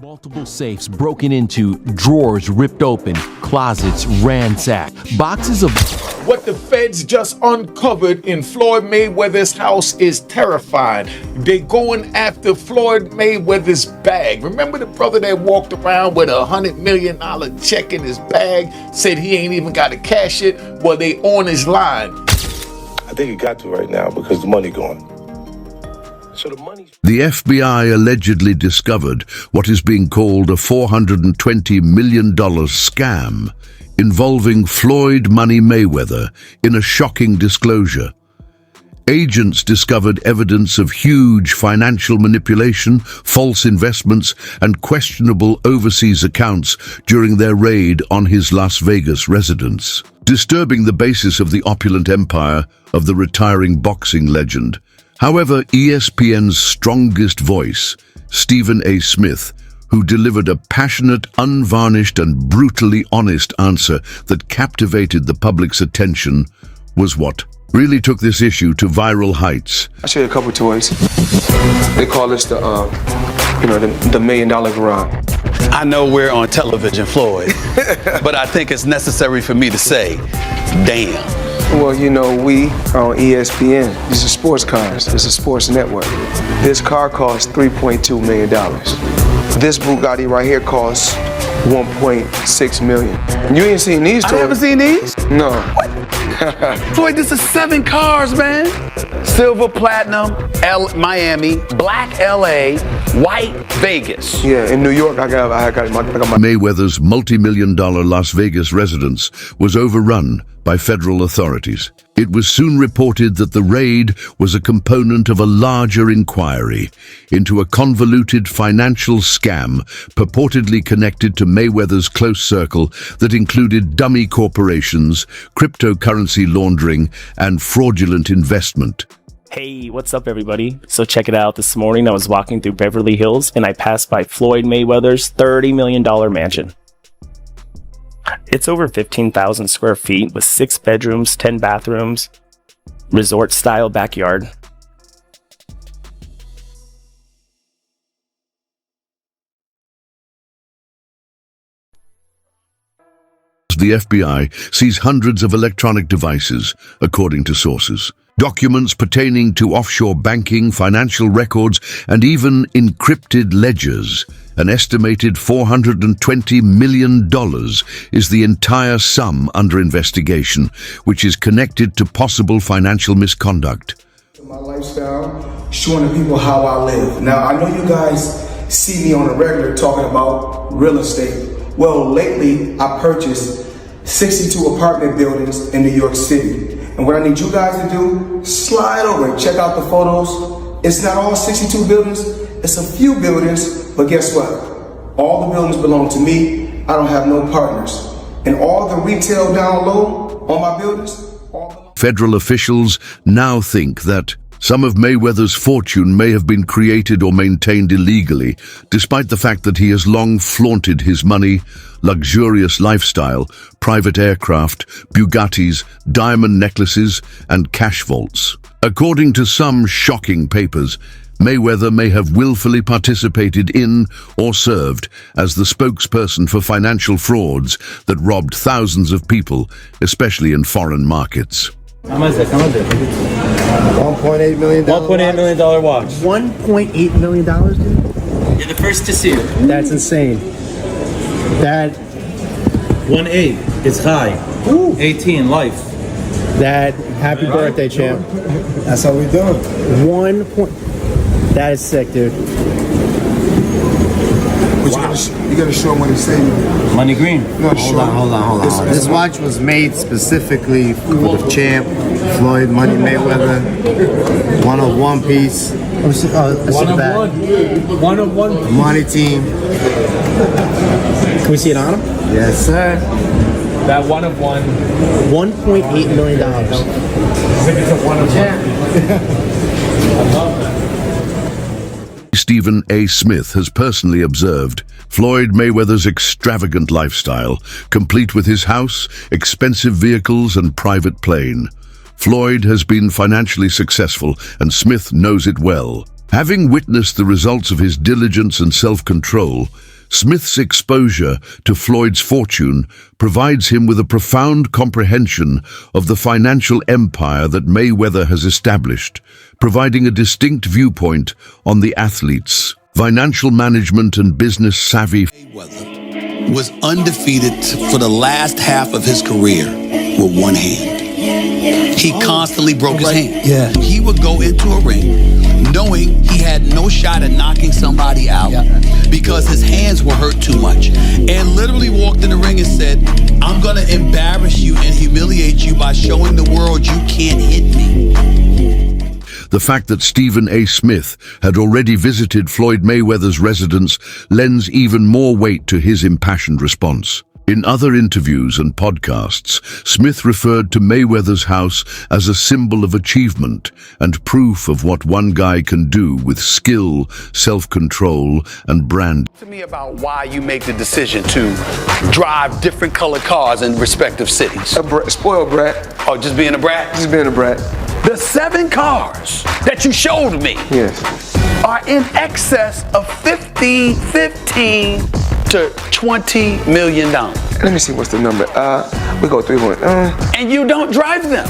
Multiple safes broken into, drawers ripped open, closets ransacked, boxes of... What the feds just uncovered in Floyd Mayweather's house is terrifying. They're going after Floyd Mayweather's bag. Remember the brother that walked around with $100 million check in his bag, said he ain't even got to cash it? Well, they on his line. I think it got to right now because the money gone. So the FBI allegedly discovered what is being called a $420 million scam involving Floyd Money Mayweather in a shocking disclosure. Agents discovered evidence of huge financial manipulation, false investments, and questionable overseas accounts during their raid on his Las Vegas residence, disturbing the basis of the opulent empire of the retiring boxing legend. However, ESPN's strongest voice, Stephen A. Smith, who delivered a passionate, unvarnished, and brutally honest answer that captivated the public's attention, was what really took this issue to viral heights. I'll show you a couple toys. They call this the $1 million garage. I know we're on television, Floyd, but I think it's necessary for me to say, damn. Well, you know, we are on ESPN. These are sports cars. It's a sports network. This car costs $3.2 million. This Bugatti right here costs $1.6 million. You ain't seen these toys? I haven't seen these? No. Floyd, this is 7 cars, man. Silver, platinum, Miami, black LA, white Vegas. Yeah, in New York, I got my... Mayweather's multi-million-dollar Las Vegas residence was overrun by federal authorities. It was soon reported that the raid was a component of a larger inquiry into a convoluted financial scam purportedly connected to Mayweather's close circle that included dummy corporations, cryptocurrency laundering, and fraudulent investment. Hey, what's up everybody? So check it out. This morning I was walking through Beverly Hills and I passed by Floyd Mayweather's $30 million mansion. It's over 15,000 square feet with 6 bedrooms, 10 bathrooms, resort-style backyard. The FBI sees hundreds of electronic devices, according to sources. Documents pertaining to offshore banking, financial records, and even encrypted ledgers. An estimated $420 million is the entire sum under investigation, which is connected to possible financial misconduct. My lifestyle, showing the people how I live. Now, I know you guys see me on a regular talking about real estate. Well, lately, I purchased 62 apartment buildings in New York City. And what I need you guys to do, slide over and check out the photos. It's not all 62 buildings, it's a few buildings, but guess what? All the buildings belong to me. I don't have no partners. And all the retail down low on my buildings, Federal officials now think that some of Mayweather's fortune may have been created or maintained illegally, despite the fact that he has long flaunted his money, luxurious lifestyle, private aircraft, Bugattis, diamond necklaces, and cash vaults. According to some shocking papers, Mayweather may have willfully participated in or served as the spokesperson for financial frauds that robbed thousands of people, especially in foreign markets. How much is it? $1.8 million. $1.8 million watch. $1.8 million, dude? You're the first to see it. That's insane. That 1.8 is high. Ooh. 18 life. That happy birthday, champ. that's how we doing. 1 point. That is sick, dude. But you gotta show them what he's saying. Money green. No, Hold on. This watch was made specifically for the champ, Floyd Money Mayweather. One of one piece. One of one. Money team. Can we see it on him? Yes, sir. That one of one. $1.8 million. I think it's a one of one. I love that. Stephen A. Smith has personally observed Floyd Mayweather's extravagant lifestyle, complete with his house, expensive vehicles, and private plane. Floyd has been financially successful, and Smith knows it well. Having witnessed the results of his diligence and self-control, Smith's exposure to Floyd's fortune provides him with a profound comprehension of the financial empire that Mayweather has established, providing a distinct viewpoint on the athlete's financial management and business savvy. Mayweather was undefeated for the last half of his career with one hand. He constantly broke his hand. Yeah. He would go into a ring knowing he had no shot at knocking somebody out because his hands were hurt too much, and literally walked in the ring and said, I'm gonna embarrass you and humiliate you by showing the world you can't hit me. The fact that Stephen A. Smith had already visited Floyd Mayweather's residence lends even more weight to his impassioned response. In other interviews and podcasts, Smith referred to Mayweather's house as a symbol of achievement and proof of what one guy can do with skill, self-control, and brand. To me about why you make the decision to drive different colored cars in respective cities. Spoiled brat. Oh, just being a brat? Just being a brat. The 7 cars that you showed me are in excess of $15 to $20 million. Let me see what's the number. We go 300. And you don't drive them.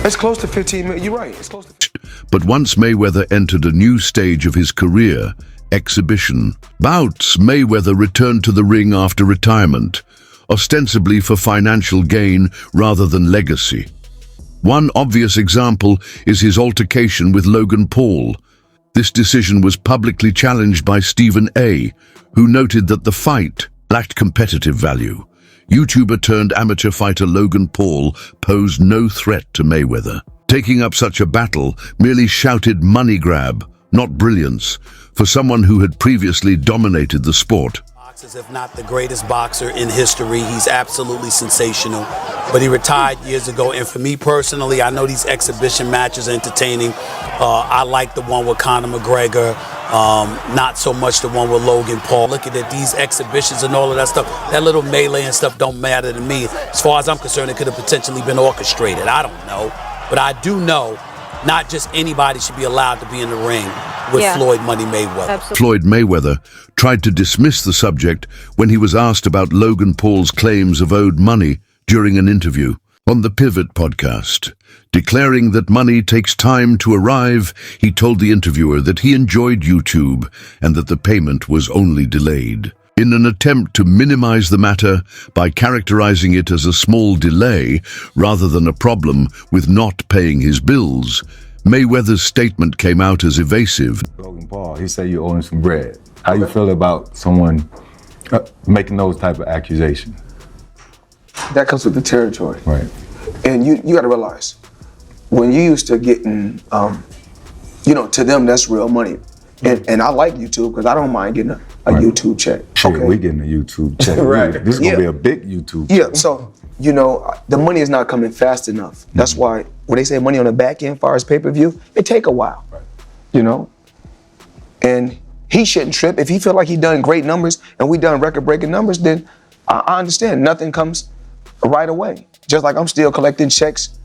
It's close to 15 million. You're right. It's close to. But once Mayweather entered a new stage of his career, exhibition bouts, Mayweather returned to the ring after retirement, ostensibly for financial gain rather than legacy. One obvious example is his altercation with Logan Paul. This decision was publicly challenged by Stephen A., who noted that the fight lacked competitive value. YouTuber turned amateur fighter Logan Paul posed no threat to Mayweather. Taking up such a battle merely shouted money grab, not brilliance, for someone who had previously dominated the sport. If not the greatest boxer in history, he's absolutely sensational. But he retired years ago, and for me personally, I know these exhibition matches are entertaining. I like the one with Conor McGregor, not so much the one with Logan Paul. Looking at these exhibitions and all of that stuff, that little melee and stuff don't matter to me. As far as I'm concerned, it could have potentially been orchestrated. I don't know. But I do know not just anybody should be allowed to be in the ring with Floyd Money Mayweather. Absolutely. Floyd Mayweather tried to dismiss the subject when he was asked about Logan Paul's claims of owed money during an interview on the Pivot podcast. Declaring that money takes time to arrive, he told the interviewer that he enjoyed YouTube and that the payment was only delayed. In an attempt to minimize the matter by characterizing it as a small delay rather than a problem with not paying his bills, Mayweather's statement came out as evasive. Logan Paul, he said you owe him some bread. How you feel about someone making those type of accusations? That comes with the territory. Right. And you got to realize, when you used to getting, to them, that's real money. And I like YouTube because I don't mind getting a YouTube check. Shit, we getting a YouTube check. Right. This is going to be a big YouTube check. Yeah, so, the money is not coming fast enough. That's why when they say money on the back end, as far as pay-per-view, it take a while. Right. And he shouldn't trip. If he feel like he done great numbers and we done record-breaking numbers, then I understand. Nothing comes right away. Just like I'm still collecting checks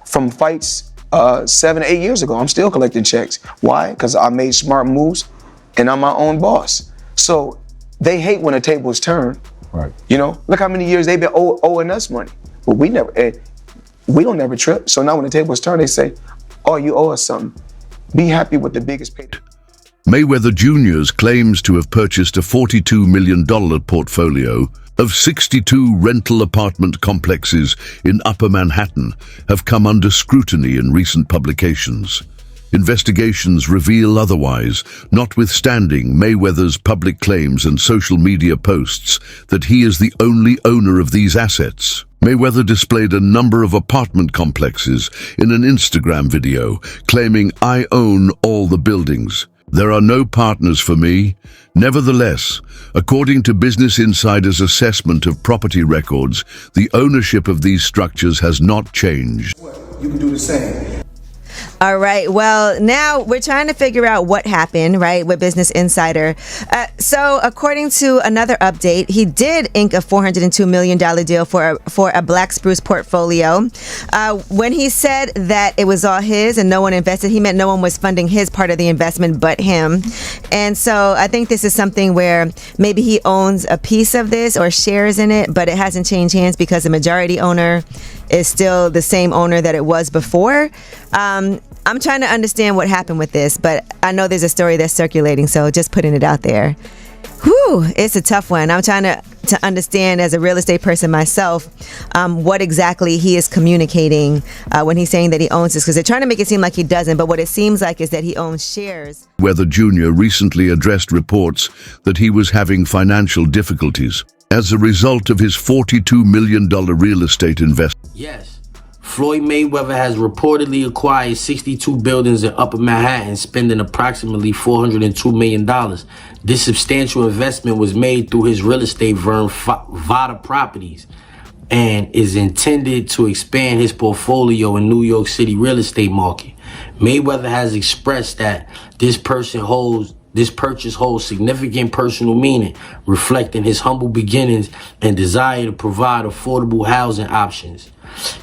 from fights 7 or 8 years ago. I'm still collecting checks. Why? Because I made smart moves and I'm my own boss. So they hate when the tables turn. Right. Look how many years they've been owing us money. But we don't never trip. So now when the tables turn, they say, oh, you owe us something. Be happy with the biggest pay. Mayweather Jr.'s claims to have purchased a $42 million portfolio of 62 rental apartment complexes in Upper Manhattan have come under scrutiny in recent publications. Investigations reveal otherwise, notwithstanding Mayweather's public claims and social media posts that he is the only owner of these assets. Mayweather displayed a number of apartment complexes in an Instagram video, claiming, "I own all the buildings. There are no partners for me." Nevertheless, according to Business Insider's assessment of property records, the ownership of these structures has not changed. You can do the same. All right. Well, now we're trying to figure out what happened, right, with Business Insider. So, according to another update, he did ink a $402 million deal for a Black Spruce portfolio. When he said that it was all his and no one invested, he meant no one was funding his part of the investment but him. And so, I think this is something where maybe he owns a piece of this or shares in it, but it hasn't changed hands because the majority owner is still the same owner that it was before. I'm trying to understand what happened with this, but I know there's a story that's circulating, so just putting it out there. Whew, it's a tough one. I'm trying to understand, as a real estate person myself, what exactly he is communicating when he's saying that he owns this, because they're trying to make it seem like he doesn't, but what it seems like is that he owns shares. Mayweather Jr. recently addressed reports that he was having financial difficulties as a result of his $42 million real estate investment. Yes. Floyd Mayweather has reportedly acquired 62 buildings in Upper Manhattan, spending approximately $402 million. This substantial investment was made through his real estate firm, Vada Properties, and is intended to expand his portfolio in New York City real estate market. Mayweather has expressed that this purchase holds significant personal meaning, reflecting his humble beginnings and desire to provide affordable housing options.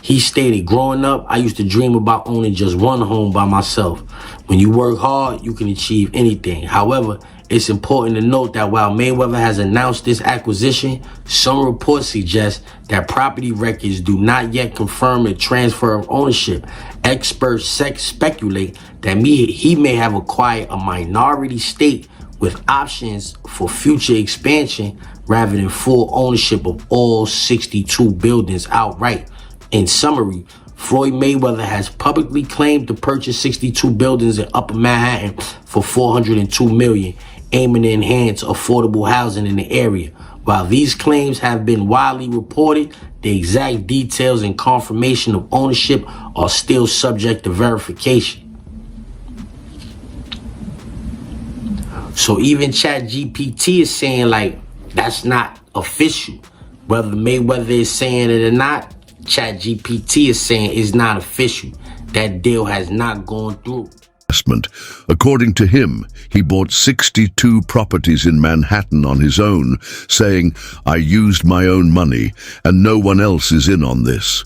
He stated, "Growing up, I used to dream about owning just one home by myself. When you work hard, you can achieve anything. However, it's important to note that while Mayweather has announced this acquisition, some reports suggest that property records do not yet confirm a transfer of ownership. Experts speculate that he may have acquired a minority stake with options for future expansion rather than full ownership of all 62 buildings outright. In summary, Floyd Mayweather has publicly claimed to purchase 62 buildings in Upper Manhattan for $402 million, aiming to enhance affordable housing in the area. While these claims have been widely reported, the exact details and confirmation of ownership are still subject to verification. So even ChatGPT is saying, like, that's not official. Whether Mayweather is saying it or not, ChatGPT is saying it's not official. That deal has not gone through. According to him, he bought 62 properties in Manhattan on his own, saying, "I used my own money and no one else is in on this."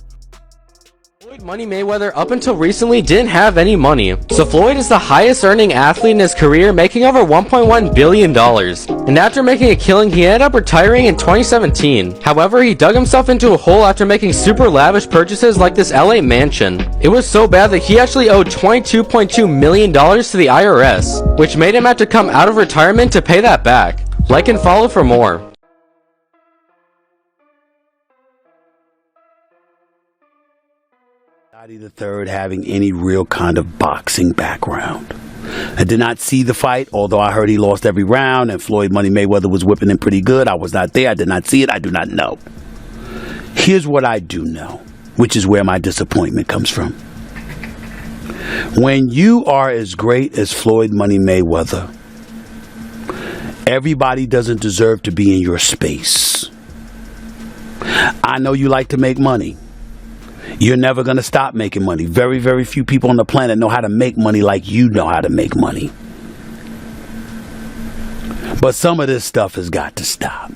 Floyd Money Mayweather up until recently didn't have any money, so Floyd is the highest earning athlete in his career, making over $1.1 billion. And after making a killing, he ended up retiring in 2017. However, he dug himself into a hole after making super lavish purchases like this LA mansion. It was so bad that he actually owed $22.2 million to the IRS, which made him have to come out of retirement to pay that back. Like and follow for more. The third having any real kind of boxing background. I did not see the fight, although I heard he lost every round and Floyd Money Mayweather was whipping him pretty good. I was not there. I did not see it. I do not know. Here's what I do know, which is where my disappointment comes from. When you are as great as Floyd Money Mayweather, everybody doesn't deserve to be in your space. I know you like to make money. You're never going to stop making money. Very, very few people on the planet know how to make money like you know how to make money. But some of this stuff has got to stop.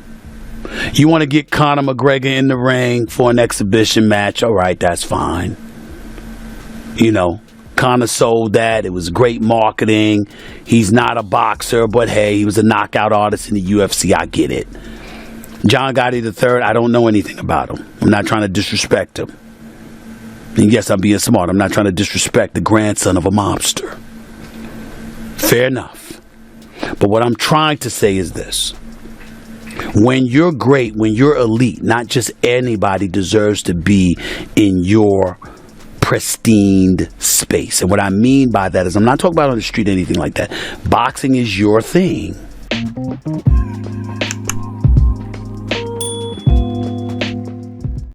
You want to get Conor McGregor in the ring for an exhibition match? All right, that's fine. You know, Conor sold that. It was great marketing. He's not a boxer, but hey, he was a knockout artist in the UFC. I get it. John Gotti III, I don't know anything about him. I'm not trying to disrespect him. And yes, I'm being smart. I'm not trying to disrespect the grandson of a mobster. Fair enough. But what I'm trying to say is this. When you're great, when you're elite, not just anybody deserves to be in your pristine space. And what I mean by that is I'm not talking about on the street or anything like that. Boxing is your thing.